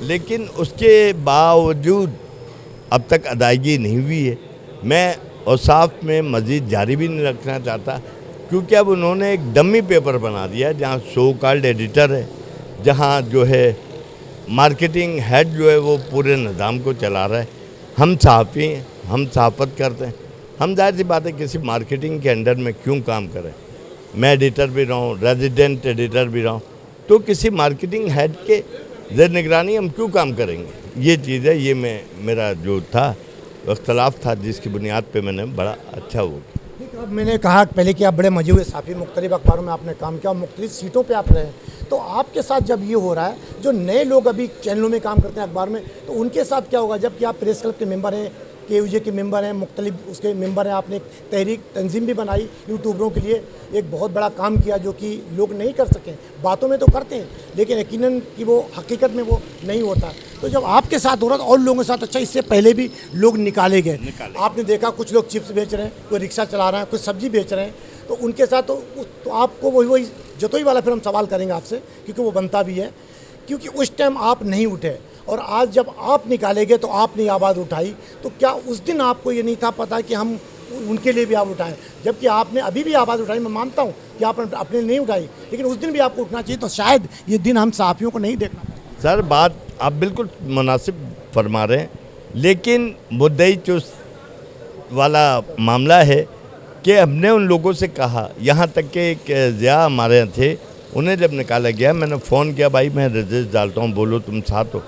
لیکن اس کے باوجود اب تک ادائیگی نہیں ہوئی ہے. میں اوصاف میں مزید جاری بھی نہیں رکھنا چاہتا، کیونکہ اب انہوں نے ایک ڈمی پیپر بنا دیا جہاں سو کالڈ ایڈیٹر ہے، جہاں جو ہے مارکیٹنگ ہیڈ جو ہے وہ پورے نظام کو چلا رہا ہے. ہم صحافی ہیں، ہم صحافت کرتے ہیں، ہم ظاہر سی بات ہے کسی مارکیٹنگ کے انڈر میں کیوں کام کریں. میں ایڈیٹر بھی رہا ہوں، ریزیڈنٹ ایڈیٹر بھی رہا ہوں، تو کسی مارکیٹنگ ہیڈ کے زیر نگرانی ہم کیوں کام کریں گے. یہ چیز ہے، یہ میرا جو تھا اختلاف تھا جس کی بنیاد پہ میں نے بڑا اچھا ہو گیا. اب میں نے کہا پہلے کہ آپ بڑے مزے ہوئے صحافی، مختلف اخباروں میں آپ نے کام کیا اور مختلف سیٹوں پہ آپ رہے ہیں، تو آپ کے ساتھ جب یہ ہو رہا ہے جو نئے لوگ ابھی چینلوں میں کام کرتے ہیں اخبار میں، تو ان کے ساتھ کیا ہوگا جب کہ آپ پریس کلب کے ممبر ہیں، KUJ کے ممبر ہیں، مختلف اس کے ممبر ہیں، آپ نے ایک تحریک تنظیم بھی بنائی یوٹیوبروں کے لیے، ایک بہت بڑا کام کیا جو کہ لوگ نہیں کر سکیں. باتوں میں تو کرتے ہیں لیکن یقیناً کہ وہ حقیقت میں وہ نہیں ہوتا. تو جب آپ کے ساتھ ہو رہا تھا اور لوگوں کے ساتھ، اچھا اس سے پہلے بھی لوگ نکالے گئے، آپ نے دیکھا کچھ لوگ چپس بیچ رہے ہیں، کوئی رکشہ چلا رہا ہے، کوئی سبزی بیچ رہے ہیں، تو ان کے ساتھ تو آپ کو وہی جتوئی والا پھر ہم سوال کریں گے آپ سے، کیونکہ وہ بنتا بھی ہے، کیونکہ اس ٹائم آپ نہیں اٹھے اور آج جب آپ نکالے گئے تو آپ نے آواز اٹھائی. تو کیا اس دن آپ کو یہ نہیں تھا پتہ کہ ہم ان کے لیے بھی آپ اٹھائیں، جبکہ آپ نے ابھی بھی آواز اٹھائی؟ میں مانتا ہوں کہ آپ نے اپنے نہیں اٹھائی، لیکن اس دن بھی آپ کو اٹھنا چاہیے. تو شاید یہ دن ہم صحافیوں کو نہیں دیکھنا. سر بات آپ بالکل مناسب فرما رہے ہیں، لیکن مدعی چست والا معاملہ ہے کہ ہم نے ان لوگوں سے کہا، یہاں تک کہ ایک ضیاء ہمارے یہاں تھے، انہیں جب نکالا گیا میں نے فون کیا، بھائی میں رجسٹ ڈالتا ہوں، بولو تم ساتھ ہو.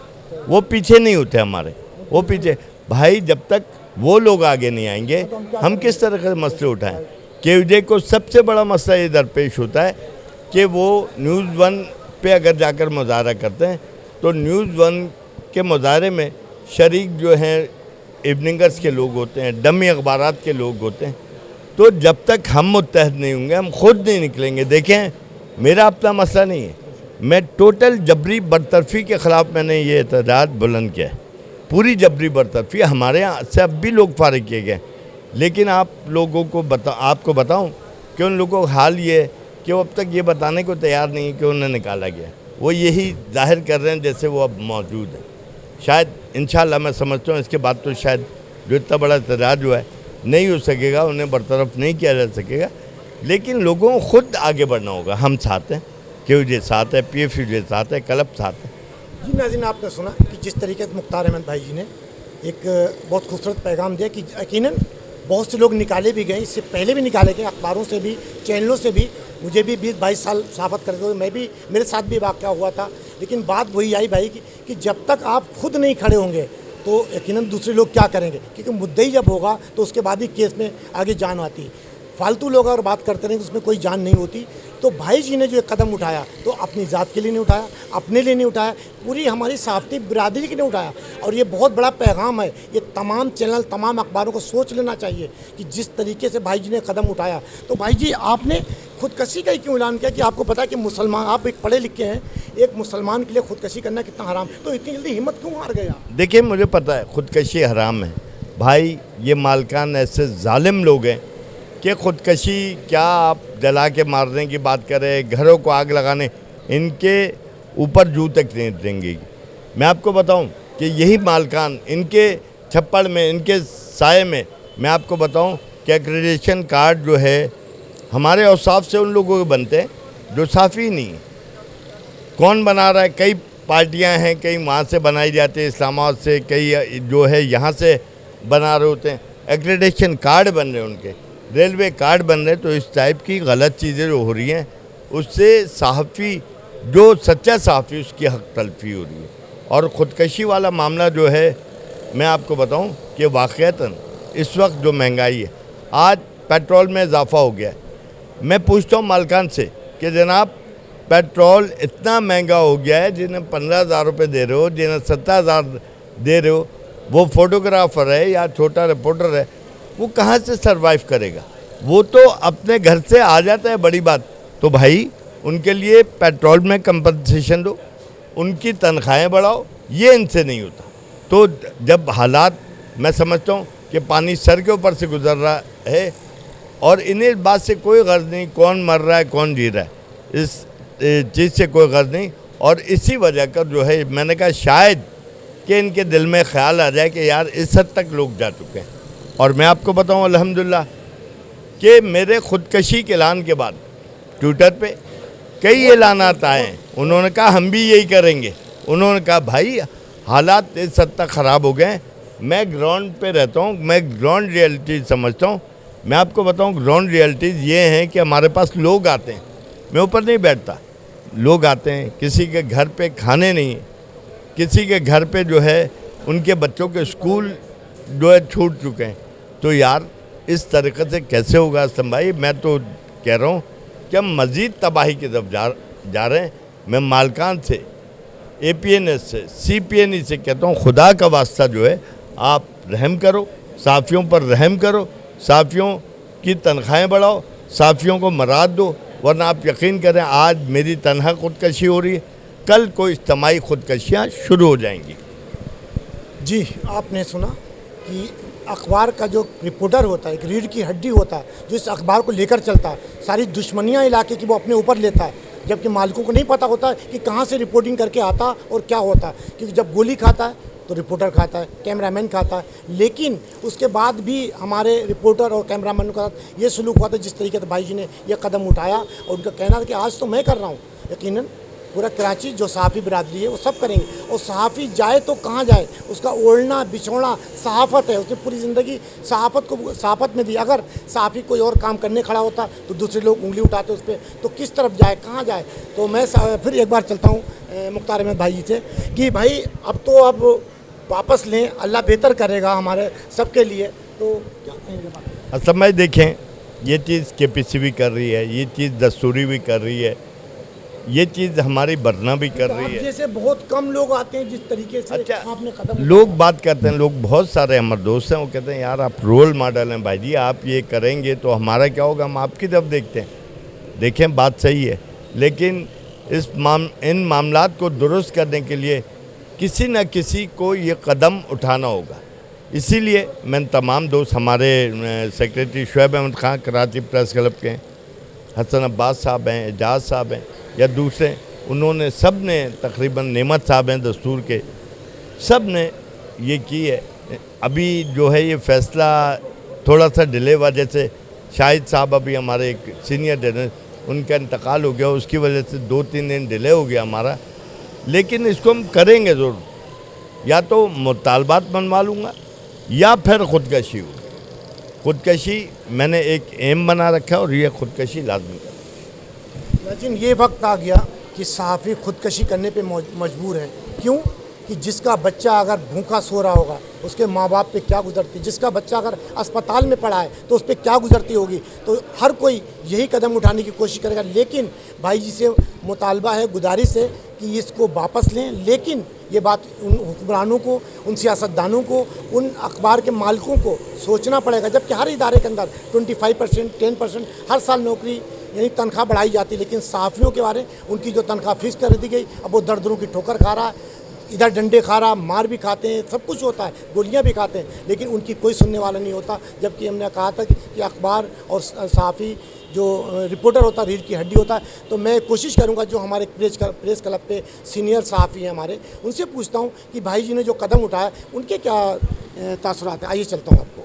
وہ پیچھے نہیں ہوتے ہمارے، وہ پیچھے. بھائی جب تک وہ لوگ آگے نہیں آئیں گے ہم کس طرح کے مسئلے اٹھائیں. KUJ کو سب سے بڑا مسئلہ یہ درپیش ہوتا ہے کہ وہ نیوز 1 پہ اگر جا کر مظاہرہ کرتے ہیں تو نیوز 1 کے مظاہرے میں شریک جو ہیں ایوننگرز کے لوگ ہوتے ہیں، ڈمی اخبارات کے لوگ ہوتے ہیں. تو جب تک ہم متحد نہیں ہوں گے ہم خود نہیں نکلیں گے. دیکھیں میرا اپنا مسئلہ نہیں ہے، میں ٹوٹل جبری برطرفی کے خلاف میں نے یہ احتجاج بلند کیا ہے. پوری جبری برطرفی، ہمارے یہاں سے اب بھی لوگ فارغ کیے گئے، لیکن آپ لوگوں کو آپ کو بتاؤں کہ ان لوگوں کا حال یہ ہے کہ وہ اب تک یہ بتانے کو تیار نہیں ہے کہ انہیں نکالا گیا. وہ یہی ظاہر کر رہے ہیں جیسے وہ اب موجود ہیں. شاید انشاءاللہ میں سمجھتا ہوں اس کے بعد تو شاید جو اتنا بڑا احتجاج ہوا ہے نہیں ہو سکے گا، انہیں برطرف نہیں کیا جا سکے گا. لیکن لوگوں کو خود آگے بڑھنا ہوگا. ہم ساتھ ہیں، KUJ ساتھ ہے، PFUJ ساتھ ہے، کلب ساتھ ہے. جی ناظرین، آپ نے سنا کہ جس طریقے سے مختار احمد بھائی جی نے ایک بہت خوبصورت پیغام دیا کہ یقیناً بہت سے لوگ نکالے بھی گئے، اس سے پہلے بھی نکالے گئے، اخباروں سے بھی، چینلوں سے بھی. مجھے بھی 20-22 سال صحافت کرتے ہوئے میں بھی، میرے ساتھ بھی واقعہ ہوا تھا. لیکن بات وہی آئی بھائی کہ جب تک آپ خود نہیں کھڑے ہوں گے تو یقیناً دوسرے لوگ کیا کریں گے، کیونکہ مدعی جب ہوگا تو اس کے بعد ہی کیس میں آگے جان آتی. فالتو لوگ اگر بات کرتے رہیں اس میں کوئی جان نہیں ہوتی. تو بھائی جی نے جو ایک قدم اٹھایا تو اپنی ذات کے لیے نہیں اٹھایا، اپنے لیے نہیں اٹھایا، پوری ہماری صحافتی برادری کے لیے اٹھایا. اور یہ بہت بڑا پیغام ہے. یہ تمام چینل، تمام اخباروں کو سوچ لینا چاہیے کہ جس طریقے سے بھائی جی نے قدم اٹھایا. تو بھائی جی آپ نے خودکشی کا ہی کیوں اعلان کیا کہ آپ کو پتا ہے کہ مسلمان، آپ ایک پڑھے لکھے ہیں، ایک مسلمان کے لیے خودکشی کرنا کتنا حرام، تو اتنی جلدی ہمت کیوں ہار گیا؟ دیکھیں مجھے پتا ہے خودکشی حرام ہے بھائی. یہ مالکان ایسے ظالم لوگ ہیں کہ خودکشی کیا آپ جلا کے مارنے کی بات کریں، گھروں کو آگ لگانے، ان کے اوپر جو تک نہیں دیں گے. میں آپ کو بتاؤں کہ یہی مالکان ان کے چھپڑ میں، ان کے سائے میں، میں آپ کو بتاؤں کہ ایکریڈیشن کارڈ جو ہے ہمارے اوصاف سے ان لوگوں کے بنتے ہیں جو صحافی نہیں ہیں. کون بنا رہا ہے؟ کئی پارٹیاں ہیں، کئی وہاں سے بنائی جاتی ہے اسلام آباد سے، کئی جو ہے یہاں سے بنا رہے ہوتے ہیں. ایکریڈیشن کارڈ بن رہے ہیں ان کے، ریلوے کارڈ بن رہے. تو اس ٹائپ کی غلط چیزیں جو ہو رہی ہیں اس سے صحافی، جو سچا صحافی، اس کی حق تلفی ہو رہی ہے. اور خودکشی والا معاملہ جو ہے میں آپ کو بتاؤں کہ واقعتاً اس وقت جو مہنگائی ہے، آج پیٹرول میں اضافہ ہو گیا ہے. میں پوچھتا ہوں مالکان سے کہ جناب پیٹرول اتنا مہنگا ہو گیا ہے، جنہیں 15,000 روپے دے رہے ہو، جنہیں 17,000 دے رہے ہو، وہ فوٹوگرافر ہے یا چھوٹا رپورٹر ہے، وہ کہاں سے سروائیو کرے گا؟ وہ تو اپنے گھر سے آ جاتا ہے، بڑی بات. تو بھائی ان کے لیے پیٹرول میں کمپنسیشن دو، ان کی تنخواہیں بڑھاؤ. یہ ان سے نہیں ہوتا. تو جب حالات، میں سمجھتا ہوں کہ پانی سر کے اوپر سے گزر رہا ہے اور انہیں اس بات سے کوئی غرض نہیں کون مر رہا ہے کون جی رہا ہے، اس چیز سے کوئی غرض نہیں. اور اسی وجہ کا جو ہے میں نے کہا شاید کہ ان کے دل میں خیال آ جائے کہ یار اس حد تک لوگ جا چکے ہیں. اور میں آپ کو بتاؤں الحمدللہ کہ میرے خودکشی کے اعلان کے بعد ٹویٹر پہ کئی اعلانات آئے ہیں. انہوں نے کہا ہم بھی یہی کریں گے. انہوں نے کہا بھائی حالات اس حد تک خراب ہو گئے ہیں. میں گراؤنڈ پہ رہتا ہوں, میں گراؤنڈ ریئلٹی سمجھتا ہوں. میں آپ کو بتاؤں گراؤنڈ ریئلٹیز یہ ہیں کہ ہمارے پاس لوگ آتے ہیں, میں اوپر نہیں بیٹھتا, لوگ آتے ہیں, کسی کے گھر پہ کھانے نہیں, کسی کے گھر پہ جو ہے ان کے بچوں کے اسکول جو ہے چھوٹ چکے ہیں. تو یار اس طریقے سے کیسے ہوگا اسلم بھائی؟ میں تو کہہ رہا ہوں کہ ہم مزید تباہی کی طرف جا رہے ہیں. میں مالکان سے, اے پی این ایس سے, سی پی این ای سے کہتا ہوں خدا کا واسطہ جو ہے آپ رحم کرو, صحافیوں پر رحم کرو, صحافیوں کی تنخواہیں بڑھاؤ, صحافیوں کو مراد دو, ورنہ آپ یقین کریں آج میری تنہا خودکشی ہو رہی ہے, کل کوئی اجتماعی خودکشیاں شروع ہو جائیں گی. جی آپ نے سنا کہ اخبار کا جو رپورٹر ہوتا ہے ایک ریڑھ کی ہڈی ہوتا ہے جو اس اخبار کو لے کر چلتا ہے, ساری دشمنیاں علاقے کی وہ اپنے اوپر لیتا ہے, جبکہ مالکوں کو نہیں پتہ ہوتا ہے کہ کہاں سے رپورٹنگ کر کے آتا اور کیا ہوتا ہے. کیونکہ جب گولی کھاتا ہے تو رپورٹر کھاتا ہے, کیمرہ مین کھاتا ہے, لیکن اس کے بعد بھی ہمارے رپورٹر اور کیمرہ مین کے ساتھ یہ سلوک ہوا تھا جس طریقے سے بھائی جی نے یہ قدم اٹھایا. اور ان کا کہنا تھا کہ آج تو میں کر رہا ہوں, یقیناً پورا کراچی جو صحافی برادری ہے وہ سب کریں گے. اور صحافی جائے تو کہاں جائے, اس کا اوڑھنا بچھوڑنا صحافت ہے, اس نے پوری زندگی صحافت میں دی. اگر صحافی کوئی اور کام کرنے کھڑا ہوتا تو دوسرے لوگ انگلی اٹھاتے اس پہ, تو کس طرف جائے, کہاں جائے. تو میں پھر ایک بار چلتا ہوں مختار احمد بھائی جی سے کہ بھائی اب واپس لیں, اللہ بہتر کرے گا ہمارے سب کے لیے. تو کیا کہیں گے بات؟ اصل میں دیکھیں یہ چیز کے پی سی بھی کر رہی ہے, یہ چیز دستوری بھی کر رہی ہے, یہ چیز ہماری برنا بھی کر رہی ہے. جیسے بہت کم لوگ آتے ہیں جس طریقے سے آپ نے قدم لوگ بات کرتے ہیں, لوگ بہت سارے ہمارے دوست ہیں وہ کہتے ہیں یار آپ رول ماڈل ہیں بھائی جی, آپ یہ کریں گے تو ہمارا کیا ہوگا, ہم آپ کی طرف دیکھتے ہیں. دیکھیں بات صحیح ہے, لیکن ان معاملات کو درست کرنے کے لیے کسی نہ کسی کو یہ قدم اٹھانا ہوگا. اسی لیے میں تمام دوست, ہمارے secretary Shoaib Ahmed Khan Karachi press club کے ہیں, حسن عباس صاحب ہیں, اعجاز صاحب ہیں یا دوسرے, انہوں نے سب نے تقریباً نعمت صاحب ہیں دستور کے, سب نے یہ کی ہے. ابھی جو ہے یہ فیصلہ تھوڑا سا ڈیلے وجہ سے, شاہد صاحب ابھی ہمارے ایک سینئر جرنلسٹ, ان کا انتقال ہو گیا, اس کی وجہ سے 2-3 دن ڈیلے ہو گیا ہمارا. لیکن اس کو ہم کریں گے ضرور, یا تو مطالبات منوا لوں گا یا پھر خودکشی ہوگی. خودکشی میں نے ایک ایم بنا رکھا ہے اور یہ خودکشی لازمی ہے. لیکن یہ وقت آ گیا کہ صحافی خودکشی کرنے پہ مجبور ہے. کیوں کہ جس کا بچہ اگر بھوکا سو رہا ہوگا اس کے ماں باپ پہ کیا گزرتی, جس کا بچہ اگر اسپتال میں پڑا ہے تو اس پہ کیا گزرتی ہوگی. تو ہر کوئی یہی قدم اٹھانے کی کوشش کرے گا. لیکن بھائی جی سے مطالبہ ہے, گزارش ہے کہ اس کو واپس لیں. لیکن یہ بات ان حکمرانوں کو, ان سیاستدانوں کو, ان اخبار کے مالکوں کو سوچنا پڑے گا. جبکہ ہر ادارے کے اندر 25%, 10% ہر سال نوکری یعنی تنخواہ بڑھائی جاتی, لیکن صحافیوں کے بارے ان کی جو تنخواہ فکس کر دی گئی, اب وہ دردروں کی ٹھوکر کھا رہا ہے. ادھر ڈنڈے کھا رہا, مار بھی کھاتے ہیں, سب کچھ ہوتا ہے, گولیاں بھی کھاتے ہیں, لیکن ان کی کوئی سننے والا نہیں ہوتا. جبکہ ہم نے کہا تھا کہ اخبار اور صحافی جو رپورٹر ہوتا ہے ریڑھ کی ہڈی ہوتا ہے. تو میں کوشش کروں گا جو ہمارے پریس کلب پہ سینئر صحافی ہیں ہمارے, ان سے پوچھتا ہوں کہ بھائی جی نے جو قدم اٹھایا ان کے کیا تاثرات ہیں. آئیے چلتا ہوں آپ کو.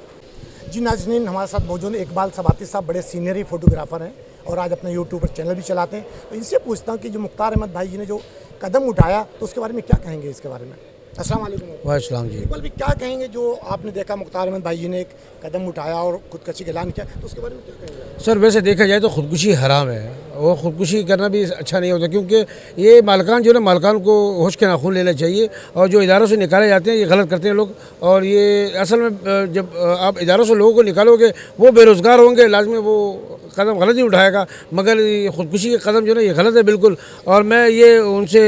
جی ناظرین, ہمارے ساتھ موجود ہیں اقبال سباتی صاحب, بڑے سینئر ہی فوٹوگرافر ہیں اور آج اپنا یوٹیوب پر چینل بھی چلاتے ہیں. تو ان سے پوچھتا ہوں کہ جو مختار احمد بھائی جی نے جو قدم اٹھایا تو اس کے بارے میں کیا کہیں گے. اس کے بارے میں السلام علیکم. وعلیکم السلام. جی اقبال بھی کیا کہیں گے جو آپ نے دیکھا مختار احمد بھائی جی نے ایک قدم اٹھایا اور خودکشی کا اعلان کیا, تو اس کے بارے میں کیا کہیں گے؟ سر ویسے دیکھا جائے تو خودکشی حرام ہے, اور خودکشی کرنا بھی اچھا نہیں ہوتا, کیونکہ یہ مالکان جو ہے نا, مالکان کو ہوش کے ناخن لینا چاہیے. اور جو اداروں سے نکالے جاتے ہیں یہ غلط کرتے ہیں لوگ. اور یہ اصل میں جب آپ اداروں سے لوگوں کو نکالو گے وہ بے روزگار ہوں گے, لازمی وہ قدم غلط ہی اٹھائے گا. مگر یہ خودکشی کے قدم جو ہے نا یہ غلط ہے بالکل. اور میں یہ ان سے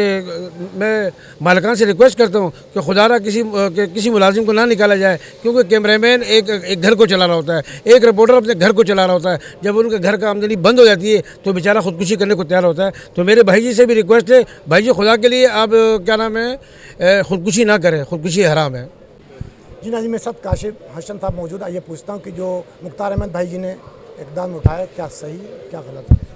میں مالکان سے ریکویسٹ کرتا ہوں کہ خدا را کسی ملازم کو نہ نکالا جائے, کیونکہ کیمرہ مین ایک گھر کو چلا رہا ہوتا ہے, ایک رپورٹر اپنے گھر کو چلا رہا ہوتا ہے. جب ان کے گھر کا آمدنی بند ہو جاتی ہے تو بیچارہ خودکشی کرنے کو تیار ہوتا ہے. تو میرے بھائی جی سے بھی ریکویسٹ ہے, بھائی جی خدا کے لیے آپ کیا نام ہے خودکشی نہ کریں, خودکشی حرام ہے. جی ناظرین, میرے ساتھ کاشف حسن صاحب موجود ہے. یہ پوچھتا ہوں کہ جو مختار احمد بھائی جی نے اقدام اٹھایا کیا صحیح ہے کیا غلط ہے.